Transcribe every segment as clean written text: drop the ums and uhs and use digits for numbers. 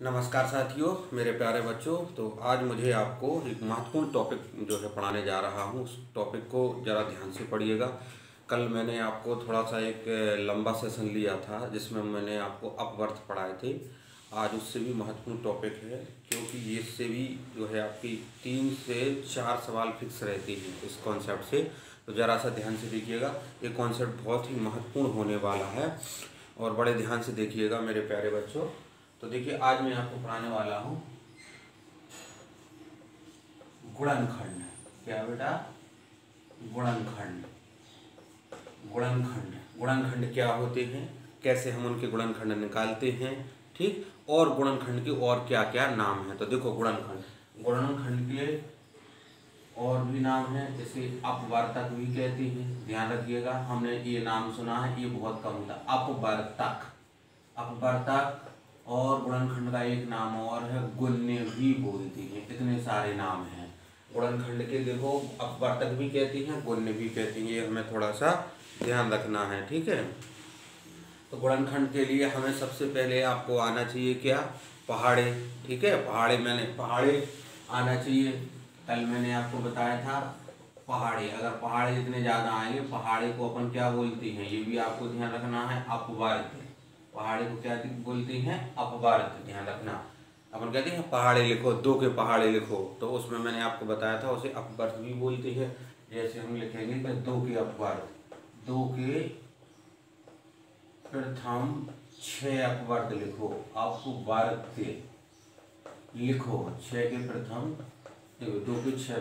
नमस्कार साथियों, मेरे प्यारे बच्चों। तो आज मुझे आपको एक महत्वपूर्ण टॉपिक जो है पढ़ाने जा रहा हूँ। उस टॉपिक को ज़रा ध्यान से पढ़िएगा। कल मैंने आपको थोड़ा सा एक लंबा सेशन लिया था जिसमें मैंने आपको अपवर्थ पढ़ाए थे। आज उससे भी महत्वपूर्ण टॉपिक है, क्योंकि ये इससे भी जो है आपकी 3 से 4 सवाल फिक्स रहती हैं इस कॉन्सेप्ट से। तो ज़रा सा ध्यान से देखिएगा, ये कॉन्सेप्ट बहुत ही महत्वपूर्ण होने वाला है और बड़े ध्यान से देखिएगा मेरे प्यारे बच्चों। तो देखिए, आज मैं आपको पढ़ाने वाला हूँ गुणनखंड। क्या बेटा? गुणनखंड। गुणनखंड गुणनखंड क्या होते हैं, कैसे हम उनके गुणनखंड निकालते हैं, ठीक। और गुणनखंड के और क्या क्या नाम हैं। तो देखो, गुणनखंड के और भी नाम हैं, जैसे अपवर्तक भी कहते हैं। ध्यान रखिएगा, हमने ये नाम सुना है, ये बहुत कम होता है। अपवर्तक और गुणनखंड का एक नाम और है गुण्य भी बोलते हैं। इतने सारे नाम हैं गुणनखंड के। देखो, अपवर्तक भी कहती हैं, गुण्य भी कहती हैं। ये हमें थोड़ा सा ध्यान रखना है, ठीक है। तो गुणनखंड के लिए हमें सबसे पहले आपको आना चाहिए क्या? पहाड़े, ठीक है। पहाड़े आना चाहिए। कल मैंने आपको बताया था पहाड़े। अगर पहाड़े जितने ज़्यादा आएंगे, पहाड़े को अपन क्या बोलते हैं, ये भी आपको ध्यान रखना है, अपवर्त। पहाड़े को क्या बोलते हैं? अपवर्त। ध्यान रखना, अपन कहते हैं पहाड़े लिखो, 2 के पहाड़े लिखो, तो उसमें मैंने आपको बताया था उसे अपवर्त भी बोलते हैं। जैसे हम लिखेंगे कि 2 के अपवर्त, 2 के प्रथम 6 अपवर्त लिखो। अपवर्त लिखो 6 के प्रथम। देखो, 2 के 6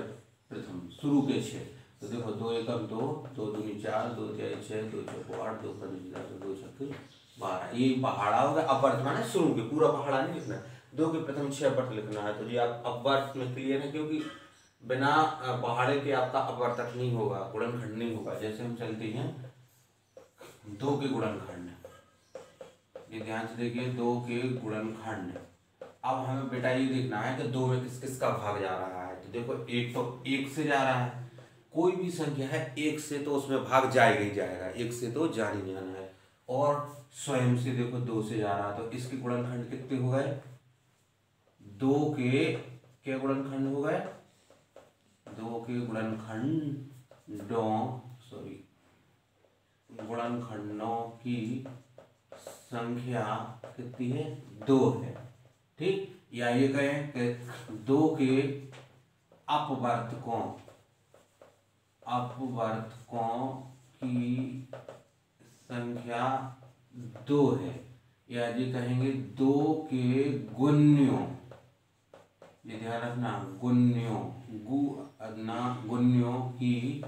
प्रथम, शुरू के 6। तो देखो, 2 एकम 2, 2 दूनी 4, 2 तिहाई 6, 2 चौको 8, 2 पंजे 10, 2 छक्के 12। ये पहाड़ा होगा। अपवर्त माने शुरू के, पूरा पहाड़ा नहीं लिखना। 2 के प्रथम 6 अपवर्त लिखना है। तो ये आप अपवर्त में क्लियर है, क्योंकि बिना पहाड़े के आपका अपवर्तक नहीं होगा, गुणनखंड नहीं होगा। जैसे हम चलते हैं 2 के गुणनखंड, ये ध्यान से देखिए, 2 के गुणनखंड। अब हमें बेटा ये देखना है कि 2 में किस किस का भाग जा रहा है। तो देखो, एक तो 1 से जा रहा है। कोई भी संख्या है 1 से तो उसमें भाग जाएगा ही जाएगा, 1 से तो जान ही जाना है। और स्वयं से देखो 2 से जा रहा है, तो इसके गुणनखंड कितने हो गए? 2 के क्या गुणनखंड हो गए? 2 के गुणनखंडों की संख्या कितनी है? 2 है, ठीक। या ये कहें कि 2 के अपवर्तकों की संख्या 2 है। या ये कहेंगे 2 के गुण्यों, ये ध्यान रखना, गुण्यों की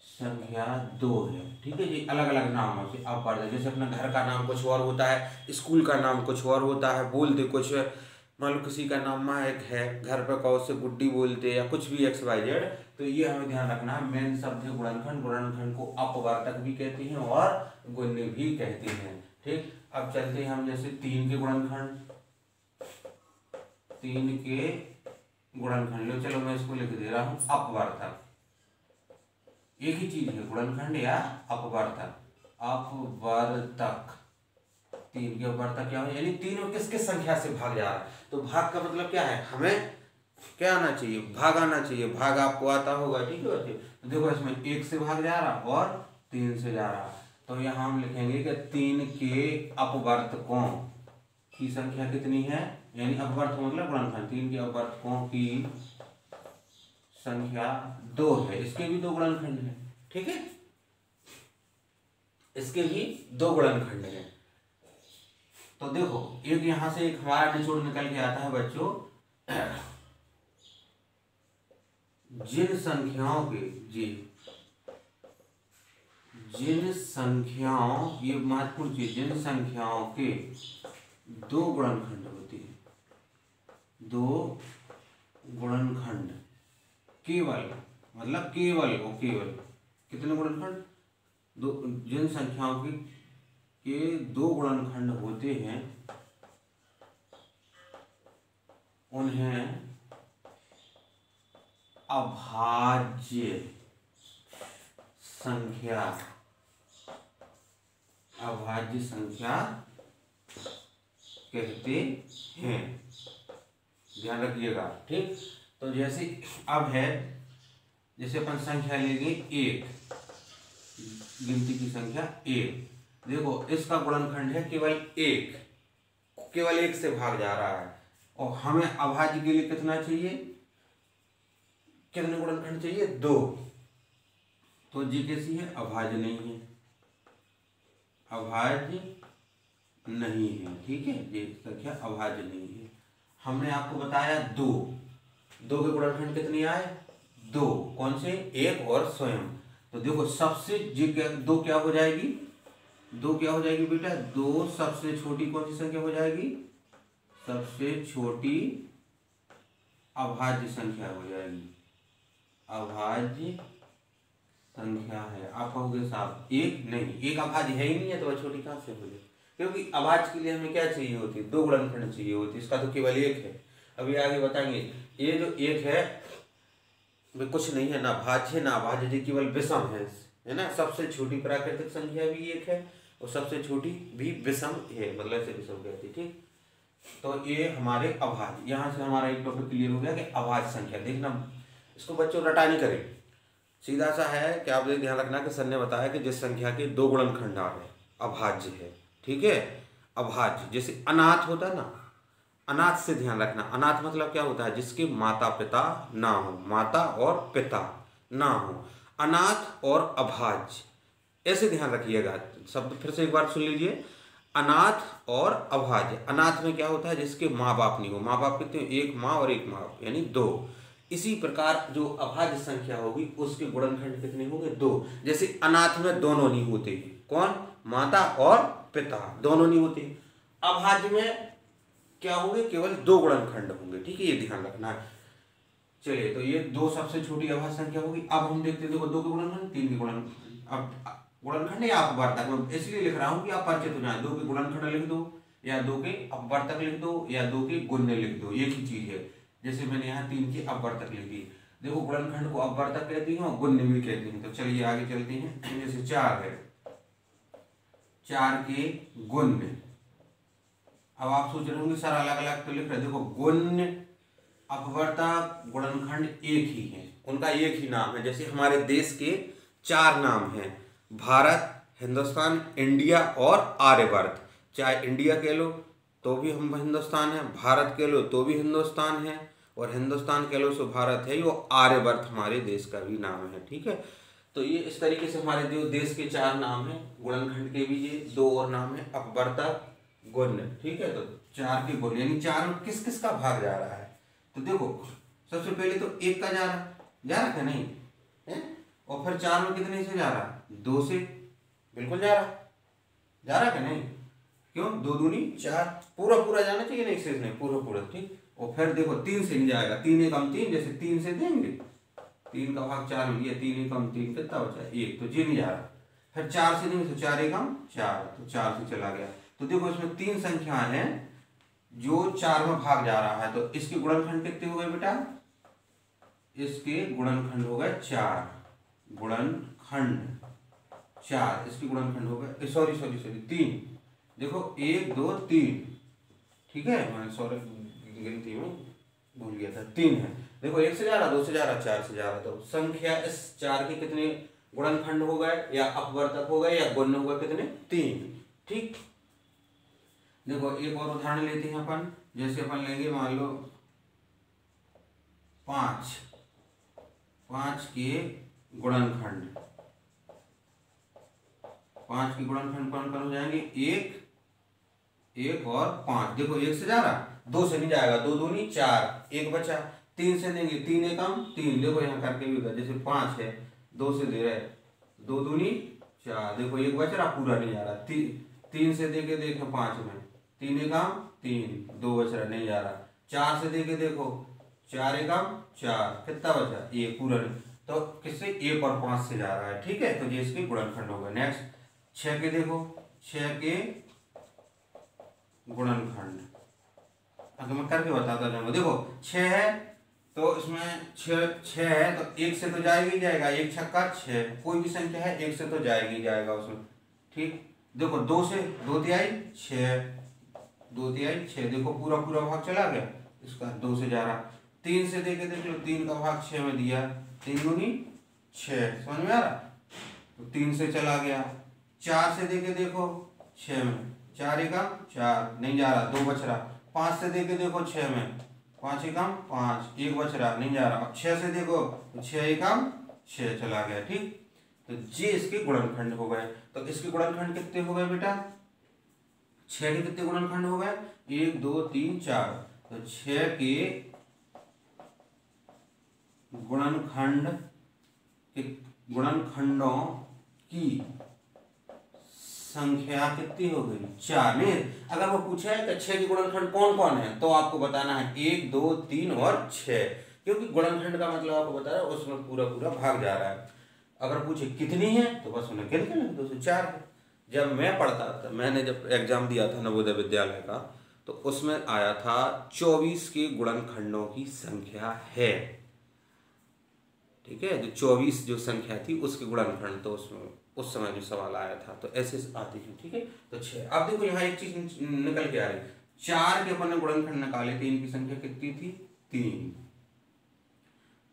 संख्या 2 है, ठीक है जी। अलग अलग नामों से अपवर्तक, जैसे अपना घर का नाम कुछ और होता है, स्कूल का नाम कुछ और होता है, बोलते कुछ। मान लो किसी का नाम महक है, घर पे कहो से गुड्डी बोलते, या कुछ भी XYZ। तो ये हमें ध्यान रखना है। मेन शब्द है गुणनखंड। गुणनखंड को अपवर्तक भी कहते हैं और गुण्य भी कहते हैं, ठीक। अब चलते हैं हम जैसे 3 के गुणनखंड। 3 के गुणनखंड लो, चलो मैं इसको लिख दे रहा हूं अपवर्तक। एक ही चीज है, गुणनखंड या अपवर्तक। 3 के अपवर्तक क्या हो, यानी 3 में किस किस संख्या से भाग जा रहा है। तो भाग का मतलब क्या है, हमें क्या आना चाहिए? भाग आना चाहिए। भाग आपको आता होगा, ठीक है बच्चे। तो देखो, इसमें 1 से भाग जा रहा और 3 से जा रहा। तो यहाँ हम लिखेंगे कि 3 के अपवर्तकों की संख्या कितनी है, यानी अपवर्त मतलब गुणनखंड। 3 के अपवर्तकों की संख्या 2 है। इसके भी 2 गुणनखंड है, ठीक है। इसके भी 2 गुणनखंड है। तो देखो, एक यहां से एक हमारा निचोड़ निकल के आता है बच्चों, जिन संख्याओं, ये महत्वपूर्ण चीज, जिन संख्याओं के 2 गुणनखंड होते हैं, 2 गुणनखंड, केवल मतलब केवल कितने गुणनखंड? जिन संख्याओं के 2 गुणनखंड होते हैं, उन्हें अभाज्य संख्या कहते हैं, ध्यान रखिएगा। ठीक, तो जैसे अब है, जैसे अपन संख्या लेंगे 1, गिनती की संख्या 1, देखो इसका गुणनखंड है केवल 1, केवल 1 से भाग जा रहा है, और हमें अभाज्य के लिए कितना चाहिए, कितने गुणनखंड चाहिए, 2। तो जी कैसी है, अभाज्य नहीं है, अभाज्य नहीं है। ठीक है, ये संख्या अभाज्य नहीं है। हमने आपको बताया 2 के गुणनखंड कितने आए, 2, कौन से, 1 और स्वयं। तो देखो सबसे जी 2 क्या हो जाएगी, 2 क्या हो जाएगी बेटा, 2 सबसे छोटी कौन सी संख्या हो जाएगी, सबसे छोटी अभाज्य संख्या हो जाएगी, अभाज्य संख्या है। आप कहोगे साहब 1 नहीं, 1 अभाज्य है ही नहीं है, तो वह छोटी कहाँ से हो जाए, क्योंकि अभाज्य के लिए हमें क्या चाहिए होती है, 2 गुणनखंड चाहिए होती है, इसका तो केवल 1 है। अभी आगे बताएंगे, ये जो 1 है वे कुछ नहीं है, ना भाज्य ना अभाज्य, जो केवल विषम है ना। सबसे छोटी प्राकृतिक संख्या भी 1 है और सबसे छोटी भी विषम है, मतलब से विषम कहती है। ठीक, तो ये हमारे अभाज्य, यहाँ से हमारा एक टॉपिक क्लियर हो गया कि अभाज्य संख्या। देखना इसको बच्चों रटा नहीं करें, सीधा सा है कि आप ध्यान रखना कि सर ने बताया कि जिस संख्या के 2 गुणनखंड आ रहे अभाज्य है। ठीक है, अभाज्य, जैसे अनाथ होता है ना, अनाथ से ध्यान रखना, अनाथ मतलब क्या होता है, जिसके माता पिता ना हो, माता और पिता ना हो, अनाथ और अभाज्य, ऐसे ध्यान रखिएगा। शब्द फिर से एक बार सुन लीजिए, अनाथ और अभाज्य। अनाथ में क्या होता है, जिसके माँ बाप नहीं हो, माँ बाप कितने, 1 माँ और 1 माँ बाप, यानी 2। इसी प्रकार जो अभाज्य संख्या होगी उसके गुणनखंड कितने होंगे, 2। जैसे अनाथ में दोनों नहीं होते, कौन, माता और पिता दोनों नहीं होते। अभाज्य में क्या होंगे, केवल 2 गुणनखंड होंगे। ठीक है, ये ध्यान रखना है। चलिए, तो ये 2 सबसे छोटी अभाज्य संख्या होगी। अब हम देखते हैं, देखो 2 के गुणनखंड, 3 के गुणनखंड। अब गुणनखंड या अपवर्तक, मैं इसलिए लिख रहा हूँ कि आप परिचित हो जाए। 2 के गुणनखंड लिख दो, या 2 के अपवर्तक लिख दो, या 2 के गुण्य लिख दो, एक ही चीज है। जैसे मैंने यहाँ 3 के अपवर्तक लिख दी। देखो गुणनखंड को अपवर्तक कहती हैं और गुण्य भी कहती हैं। तो चलिए आगे चलते हैं। जैसे 4 है, 4 के गुण्य। अब आप सोच रहे होंगे सर अलग अलग तो लिख रहे, देखो गुण्य अपवर्तक गुणनखंड एक ही है, उनका एक ही नाम है। जैसे हमारे देश के 4 नाम हैं, भारत, हिंदुस्तान, इंडिया और आर्यवर्त। चाहे इंडिया कह लो तो भी हम हिंदुस्तान है, भारत कह लो तो भी हिंदुस्तान है, और हिंदुस्तान कह लो सो भारत है, वो आर्यवर्त हमारे देश का भी नाम है। ठीक है, तो ये इस तरीके से हमारे जो देश के 4 नाम हैं, गुणनखंड के भी ये 2 और नाम है, अपवर्तक, गुण्य। ठीक है, तो 4 के गुण्य, यानी 4 में किस किस का भाग जा रहा है। तो देखो सबसे पहले तो 1 का जा रहा क्या, नहीं है, और फिर 4 में कितने से जा रहा, 2 से, बिल्कुल जा रहा क्या, नहीं, क्यों, 2 दूनी 4, पूरा पूरा जाना चाहिए, नहीं शेष नहीं, पूरा पूरा। ठीक, और फिर देखो 3 से नहीं जाएगा, 3 एकम 3, जैसे 3 से देंगे, 3 का भाग 4 में लिया, 3 एकम 3 कितना बचा, 1, तो जी नहीं जा रहा। फिर 4 से देंगे तो 4 एकम 4, तो 4 से चला गया। तो देखो इसमें 3 संख्या है जो 4 में भाग जा रहा है, तो इसके गुणनखंड कितने हो गए बेटा, इसके गुणनखंड हो गए 4, गुणनखंड 4, इसके गुणनखंड हो गए, सॉरी 3। देखो 1 2 3, ठीक है, मैं सॉरी गिनती में भूल गया था, 3 है। देखो 1 से जा रहा, 2 से जा रहा, 4 से जा रहा, तो संख्या इस 4 के कितने गुणनखंड हो गए, या अपवर्तक हो गए, या गुण्य हो गए, कितने, 3। ठीक, देखो एक और उदाहरण लेते हैं अपन। जैसे अपन लेंगे मान लो 5 के गुणनखंड, 5 के गुणनखंड कौन कौन हो जाएंगे, 1 और 5। देखो 1 से जा रहा, 2 से नहीं जाएगा, 2 दूनी 4, 1 बचा, 3 से देंगे, 3 एकम 3, देखो यहाँ करके भी होगा, जैसे 5 है, 2 से दे रहे, 2 दूनी 4, देखो 1 बच रहा, पूरा नहीं जा रहा, 3 से देके देखो 5 में, 3 एकम 3, 2 बच रहा, नहीं जा रहा, 4 से देके देखो, 4 एकम 4, कितना बचा, 1, पूरा नहीं, तो किससे, 1 और 5 से जा रहा है। ठीक है, तो ये इसके गुणनखंड होगा। नेक्स्ट 6 के देखो, 6 के गुणनखंड, अगर मैं करके बताता जाऊंगा। देखो 6 है तो इसमें 6 है तो 1 से तो जाएगा ही जाएगा, 1 छक्का 6, कोई भी संख्या है 1 से तो जाएगी जाएगा उसमें। ठीक, देखो 2 से 2 तिहाई 6, 2 तिहाई 6, देखो पूरा पूरा भाग चला गया, इसका 2 से जा रहा। 3 से देख लो, 3 का भाग 6 में दिया, 3 दूनी 6, समझ में आ रहा, तो 3 से चला गया। 4 से देके देखो 6 में, 4 एकम 4 नहीं जा रहा, 2 बच रहा। 5 से देके देखो 6 में, 5 एकम 5 1 बच रहा, नहीं जा रहा। अब 6 से देखो तो 6 एकम 6 चला गया, ठीक। तो ये इसके गुणनखंड हो गए। तो इसके गुणनखंड कितने हो गए बेटा, 6 के कितने गुणनखंड हो गए, 1 2 3 4। तो 6 के गुणनखंड के गुणनखंडों की संख्या कितनी हो गई, 4। नहीं, अगर वो पूछे कि 6 के गुणनखंड कौन कौन है तो आपको बताना है 1 2 3 और 6, क्योंकि गुणनखंड का मतलब आपको बता रहा है उसमें पूरा पूरा भाग जा रहा है। अगर पूछे कितनी है तो बस उन्हें गिन के 2 से 4 है। जब मैं पढ़ता था, मैंने जब एग्जाम दिया था नवोदय विद्यालय का, तो उसमें आया था 24 के गुणनखंडों की संख्या है, ठीक है। जो 24 जो संख्या थी उसके गुणनखंड, तो उसमें उस समय जो सवाल आया था, तो ऐसे आती है, ठीक है। तो 6। अब देखो यहाँ एक चीज निकल के आ रही, 4 के अपन ने गुणनखंड निकाले थे, इनकी संख्या कितनी थी, 3।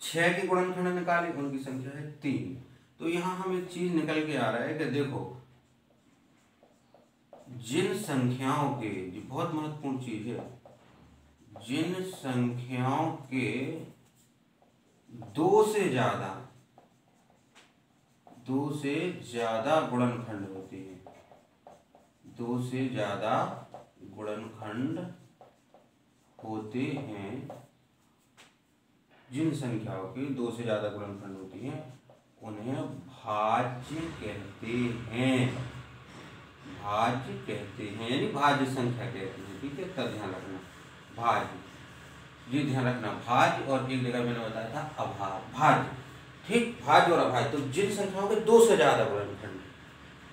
6 के गुणनखंड निकाले, उनकी संख्या है 3। तो यहाँ हम एक चीज निकल के आ रहा है कि देखो जिन संख्याओं के, ये बहुत महत्वपूर्ण चीज है, जिन संख्याओं के 2 से ज्यादा गुणनखंड होते हैं, 2 से ज्यादा गुणनखंड होते हैं, जिन संख्याओं के 2 से ज्यादा गुणनखंड होती हैं उन्हें भाज्य कहते हैं, भाज्य कहते हैं, यानी भाज्य संख्या कहते हैं, ठीक है। तब ध्यान रखना भाज्य, ये ध्यान रखना, भाज्य और एक जगह मैंने बताया था अभाज्य, भाज्य, ठीक। भाज्य और अभाज्य, तो जिन संख्याओं के 2 से ज्यादा गुणनखंड,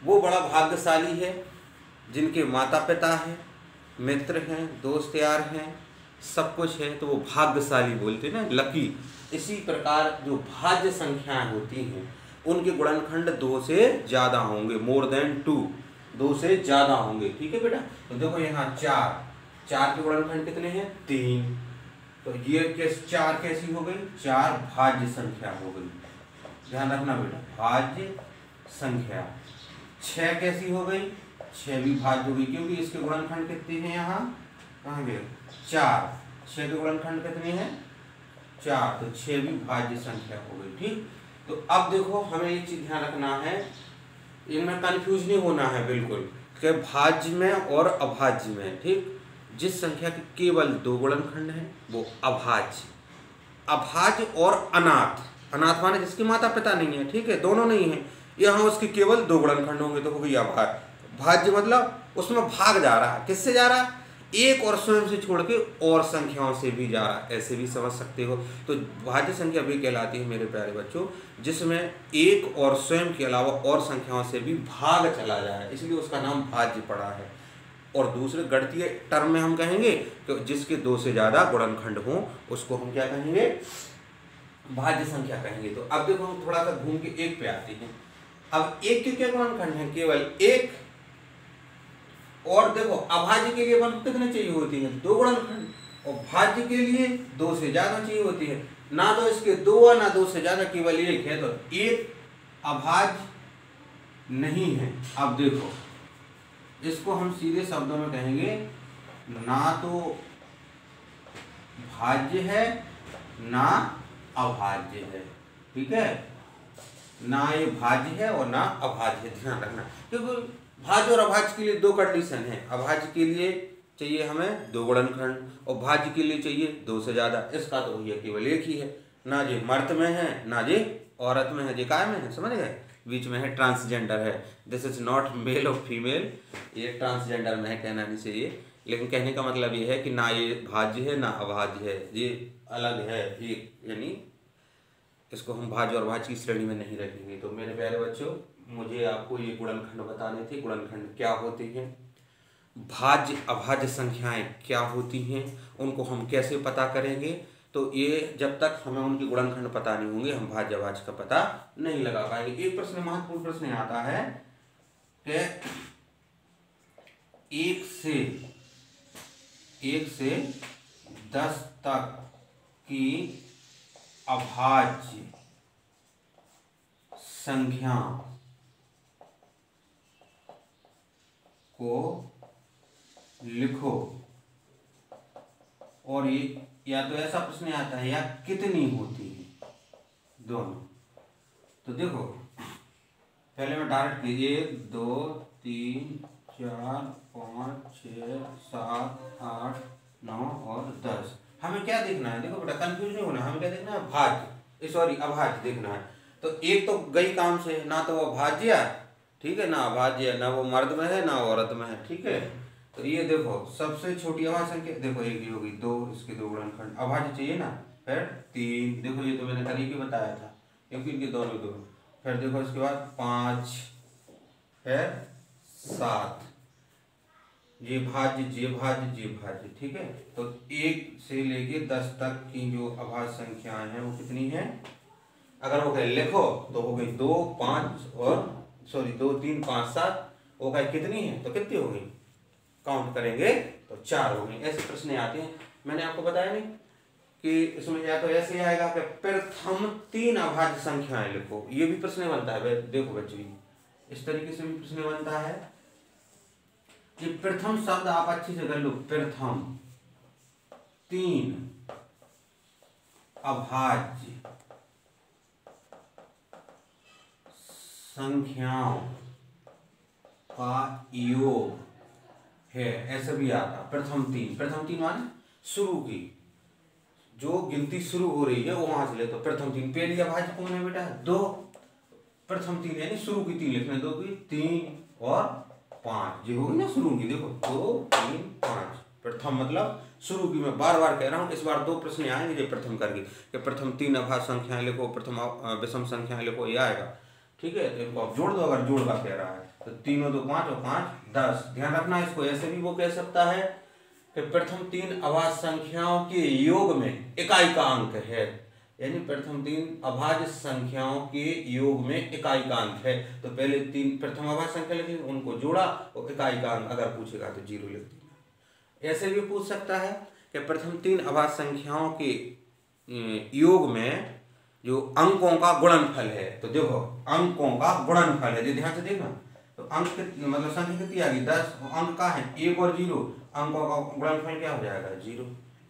वो बड़ा भाग्यशाली है जिनके माता पिता हैं, मित्र हैं, दोस्त यार हैं, सब कुछ है, तो वो भाग्यशाली बोलते हैं ना, लकी। इसी प्रकार जो भाज्य संख्याएं होती हैं उनके गुणनखंड 2 से ज्यादा होंगे, मोर देन 2, 2 से ज्यादा होंगे, ठीक है बेटा। तो देखो यहाँ 4 के गुणनखंड कितने हैं, 3। तो ये 4 कैसी हो गई, 4 भाज्य संख्या हो गई, ध्यान रखना बेटा, भाज्य संख्या। 6 कैसी हो गई, 6 भी भाज्य हो गई, क्योंकि इसके गुणनखंड कितने हैं, यहाँ कहाँ गए, 4। 6 के गुणनखंड कितने हैं, 4, तो 6 भी भाज्य संख्या हो गई, ठीक। तो अब देखो हमें एक चीज ध्यान रखना है, इनमें कंफ्यूज नहीं होना है बिल्कुल, कि भाज्य में और अभाज्य में, ठीक। जिस संख्या के केवल 2 गुणनखंड हैं वो अभाज्य, अभाज्य और अनाथ, अनाथ माने जिसके माता पिता नहीं है, ठीक है, दोनों नहीं है, यहाँ उसके केवल 2 गुणनखंड होंगे तो हो गई अभाज्य। भाज्य मतलब उसमें भाग जा रहा है, किससे जा रहा है, एक और स्वयं से छोड़ के और संख्याओं से भी जा रहा है, ऐसे भी समझ सकते हो। तो भाज्य संख्या भी कहलाती है मेरे प्यारे बच्चों जिसमें एक और स्वयं के अलावा और संख्याओं से भी भाग चला जाए, इसलिए उसका नाम भाज्य पड़ा है। और दूसरे गणितीय टर्म में हम कहेंगे कि जिसके 2 से ज्यादा गुणनखंड हों उसको हम क्या कहेंगे, भाज्य संख्या कहेंगे। तो अब देखो हम थोड़ा सा घूम के 1 पे आते हैं। अब 1 के क्या गुणनखंड है, केवल 1, और देखो अभाज्य के लिए अपन कितने चाहिए होती है, 2 गुणनखंड, और भाज्य के लिए 2 से ज्यादा चाहिए होती है, ना तो इसके 2 और ना 2 से ज्यादा, केवल 1 है, तो 1 अभाज्य नहीं है। अब देखो इसको हम सीधे शब्दों में कहेंगे, ना तो भाज्य है ना अभाज्य है, ठीक है, ना ये भाज्य है और ना अभाज्य है, ध्यान रखना। क्योंकि भाज्य और अभाज्य के लिए 2 कंडीशन है, अभाज्य के लिए चाहिए हमें 2 गुणनखंड और भाज्य के लिए चाहिए 2 से ज्यादा। इसका तो भैया केवल एक ही है, ना ये मर्द में है ना ये औरत में है, ये काय में है, समझ गए, बीच में है, ट्रांसजेंडर है, दिस इज नॉट मेल और फीमेल, ये ट्रांसजेंडर में है, कहना नहीं चाहिए, लेकिन कहने का मतलब ये है कि ना ये भाज्य है ना अभाज्य है, ये अलग है एक, यानी इसको हम भाज्य और भाज्य की श्रेणी में नहीं रखेंगे। तो मेरे प्यारे बच्चों मुझे आपको ये गुणनखंड बताने थे, गुणनखंड क्या होते हैं, भाज्य अभाज्य संख्याएं क्या होती हैं, उनको हम कैसे पता करेंगे। तो ये जब तक हमें उनके गुणनखंड पता नहीं होंगे हम भाज्य अभाज्य का पता नहीं लगा पाएंगे। एक प्रश्न, महत्वपूर्ण प्रश्न आता है कि 1 से 1 से 10 तक की अभाज्य संख्या को लिखो। और ये या तो ऐसा प्रश्न आता है या कितनी होती है, दोनों। तो देखो पहले मैं डायरेक्ट 1 2 3 4 5 6 7 8 9 और 10। हमें क्या देखना है, देखो बेटा कंफ्यूज नहीं होना, हमें क्या देखना है, भाज्य, सॉरी अभाज्य देखना है। तो एक तो गई काम से, ना तो वो भाज्य है, ठीक है, ना अभाज्य, ना वो मर्द में है ना औरत में है, ठीक है। तो ये देखो सबसे छोटी अभाज्य संख्या देखो एक ही होगी 2, इसके 2 गुणनखंड अभाज्य चाहिए ना, फिर 3, देखो ये तो मैंने तरीके बताया था, क्योंकि इनके दोनों 2। फिर देखो इसके बाद 5, फिर 7, ये भाज्य जे भाज्य जे भाज्य, ठीक है। तो 1 से लेके 10 तक की जो अभाज्य संख्याएं हैं वो कितनी है, अगर वो कहे लिखो तो हो गई 2 5 और सॉरी 2 3 5 7, वो कहे कितनी है तो कितनी हो गई, काउंट करेंगे तो 4 हो गई। ऐसे प्रश्न आते हैं। मैंने आपको बताया नहीं कि इसमें या तो ऐसे आएगा कि प्रथम 3 अभाज्य संख्याएं लिखो, ये भी प्रश्न बनता है। देखो बच्चे इस तरीके से भी प्रश्न बनता है। ये प्रथम शब्द आप अच्छी से कर लो, प्रथम 3 अभाज्य संख्याओं का योग है, ऐसे भी आता। प्रथम 3 माने शुरू की, जो गिनती शुरू हो रही है वो वहां से ले, तो प्रथम 3 पहली अभाज्य कौन है बेटा, 2। प्रथम 3 यानी शुरू की 3 लिखना, 2 की 3 और 5 जो होगी ना शुरू की, देखो 2 3 5, प्रथम मतलब शुरू की। मैं बार बार कह रहा हूँ, इस बार 2 प्रश्न आएंगे जो प्रथम करके कि प्रथम 3 अभाज्य संख्याएं लिखो, प्रथम विषम संख्याएं लिखो, ये आएगा, ठीक है। तो इनको आप जोड़ दो, अगर जोड़ का कह रहा है तो 3 और 2 5 और 5 10। ध्यान रखना इसको, ऐसे भी वो कह सकता है कि प्रथम 3 अभाज्य संख्याओं के योग में इकाई का अंक है, यानी प्रथम 3 अभाज्य संख्याओं के योग में इकाई का अंक है। तो पहले 3 प्रथम अभाज्य संख्या लिखी, उनको जोड़ा और इकाई का अंक अगर पूछेगा तो 0 लिख देना। ऐसे भी पूछ सकता है कि प्रथम 3 अभाज्य संख्याओं के योग में जो अंकों का गुणनफल है, तो देखो अंकों का गुणनफल है, ध्यान से देखना। तो अंक मतलब संख्या कितनी आ गई 10, अंक का है 1 और 0, अंकों का गुणनफल क्या हो जाएगा 0।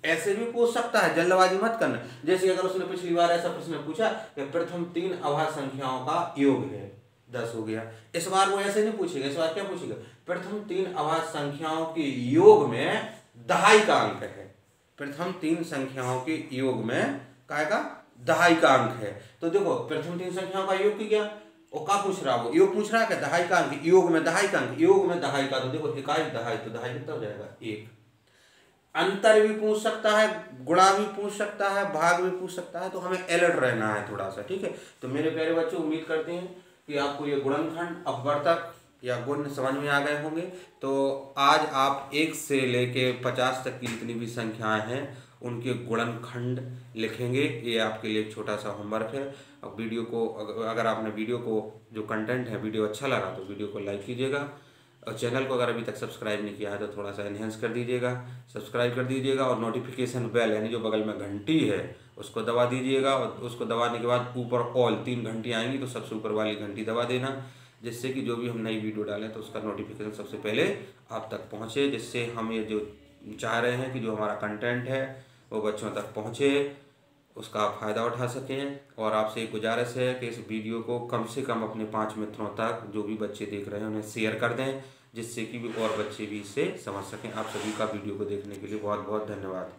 ऐसे भी पूछ सकता है, जल्दबाजी मत करना। जैसे अगर उसने पिछली बार ऐसा प्रश्न पूछा कि प्रथम 3 अभाज्य संख्याओं का योग है, 10 हो गया। इस बार वो ऐसे नहीं पूछेगा, इस बार क्या पूछेगा, प्रथम 3 अभाज्य संख्याओं के योग में दहाई का अंक है। प्रथम 3 संख्याओं के योग में क्या का दहाई का अंक है। तो देखो प्रथम 3 संख्याओं का योग क्या, वो क्या पूछ रहा है, वो योग पूछ रहा है कि दहाई का अंक, योग में दहाई का अंक, योग में दहाई का, तो देखो इकाई दहाई, तो दहाई कितना हो जाएगा 1। अंतर भी पूछ सकता है, गुणा भी पूछ सकता है, भाग भी पूछ सकता है, तो हमें अलर्ट रहना है थोड़ा सा, ठीक है। तो मेरे प्यारे बच्चों, उम्मीद करते हैं कि आपको ये गुणनखंड, अपवर्तक या गुण समझ में आ गए होंगे। तो आज आप 1 से लेके 50 तक की जितनी भी संख्याएं हैं उनके गुणनखंड लिखेंगे। ये आपके लिए एक छोटा सा होमवर्क है। अब वीडियो को अगर आपने वीडियो को जो कंटेंट है वीडियो अच्छा लगा तो वीडियो को लाइक कीजिएगा, और चैनल को अगर अभी तक सब्सक्राइब नहीं किया है तो थोड़ा सा एनहेंस कर दीजिएगा, सब्सक्राइब कर दीजिएगा, और नोटिफिकेशन बेल यानी जो बगल में घंटी है उसको दबा दीजिएगा। और उसको दबाने के बाद ऊपर ऑल 3 घंटी आएंगी, तो सबसे ऊपर वाली घंटी दबा देना, जिससे कि जो भी हम नई वीडियो डालें तो उसका नोटिफिकेशन सबसे पहले आप तक पहुँचे, जिससे हम ये जो चाह रहे हैं कि जो हमारा कंटेंट है वो बच्चों तक पहुँचे, उसका आप फ़ायदा उठा सकें। और आपसे एक गुजारिश है कि इस वीडियो को कम से कम अपने 5 मित्रों तक, जो भी बच्चे देख रहे हैं, उन्हें शेयर कर दें, जिससे कि भी और बच्चे भी इससे समझ सकें। आप सभी का वीडियो को देखने के लिए बहुत बहुत धन्यवाद।